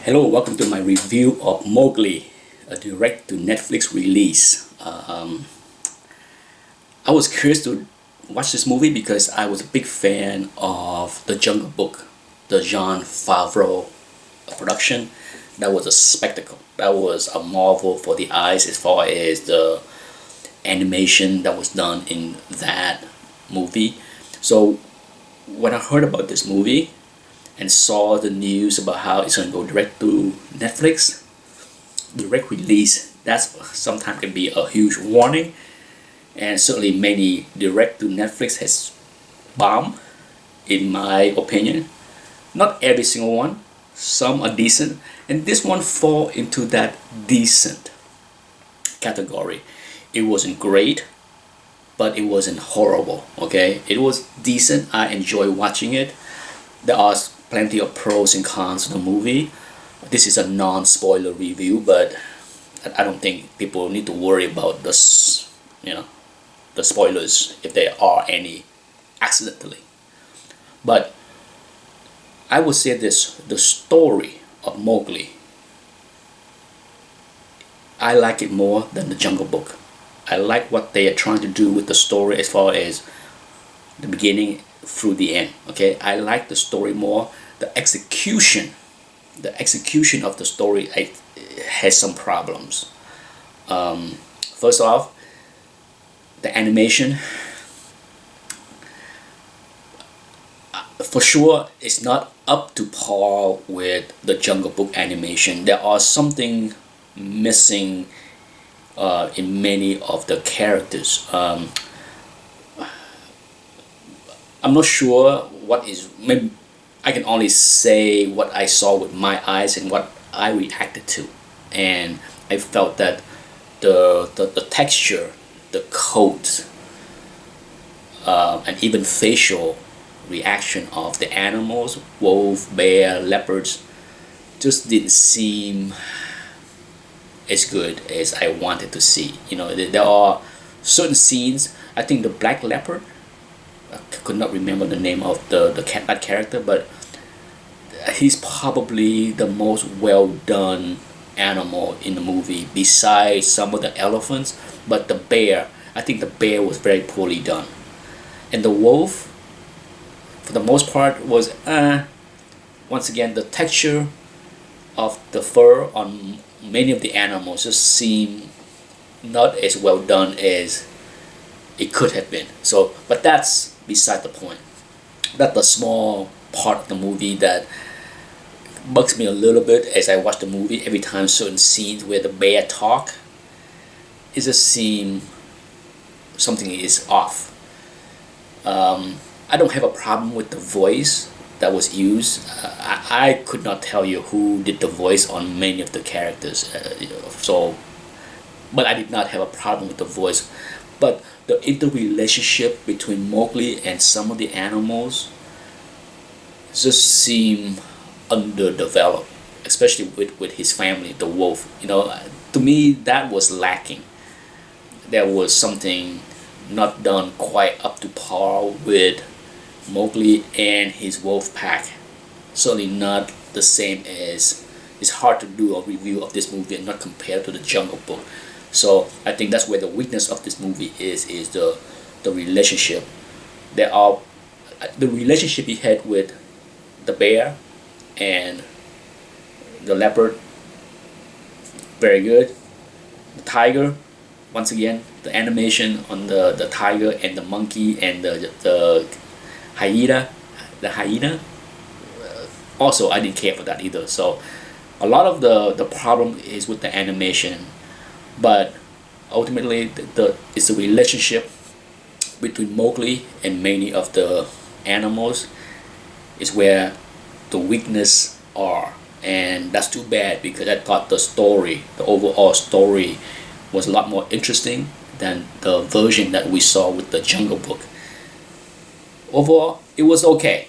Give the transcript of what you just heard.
Hello, welcome to my review of Mowgli, a direct to Netflix release. I was curious to watch this movie because I was a big fan of The Jungle Book, the Jon Favreau production. That was a spectacle. That was a marvel for the eyes as far as the animation that was done in that movie. So when I heard about this movie and saw the news about how it's going to go direct to Netflix, direct release, that's sometimes can be a huge warning. And certainly many direct to Netflix has bombed, in my opinion. Not every single one. Some are decent, and this one fall into that decent category. It wasn't great, but it wasn't horrible. Okay, it was decent. I enjoy watching it. There are plenty of pros and cons to the movie. This is a non-spoiler review, but I don't think people need to worry about this, the spoilers if there are any accidentally. But I would say this: the story of Mowgli, I like it more than the Jungle Book. I like what they are trying to do with the story as far as the beginning through the end. Okay, I like the story more. The execution of the story has some problems. First off, the animation, for sure, it's not up to par with the Jungle Book animation. There are something missing in many of the characters. I'm not sure what is. Maybe I can only say what I saw with my eyes and what I reacted to, and I felt that the texture, the coat, and even facial reaction of the animals, wolf, bear, leopards, just didn't seem as good as I wanted to see. There are certain scenes. I think the black leopard, I could not remember the name of that character, but he's probably the most well done animal in the movie besides some of the elephants. But the bear, I think the bear was very poorly done, and the wolf, for the most part, was once again, the texture of the fur on many of the animals just seemed not as well done as it could have been. So, but that's beside the point. That's the small part of the movie that bugs me a little bit as I watch the movie. Every time certain scenes where the bear talk, it just seems something is off. I don't have a problem with the voice that was used. I could not tell you who did the voice on many of the characters. But I did not have a problem with the voice. But the interrelationship between Mowgli and some of the animals just seem underdeveloped, especially with his family, the wolf. To me, that was lacking. There was something not done quite up to par with Mowgli and his wolf pack. Certainly not the same as. It's hard to do a review of this movie and not compare to the Jungle Book. So I think that's where the weakness of this movie is the relationship. The relationship he had with the bear and the leopard, very good. The tiger, once again, the animation on the tiger and the monkey and the hyena, also I didn't care for that either. So a lot of the problem is with the animation, but ultimately it's the relationship between Mowgli and many of the animals is where the weakness are, and that's too bad because I thought the overall story was a lot more interesting than the version that we saw with the Jungle Book. Overall, it was okay.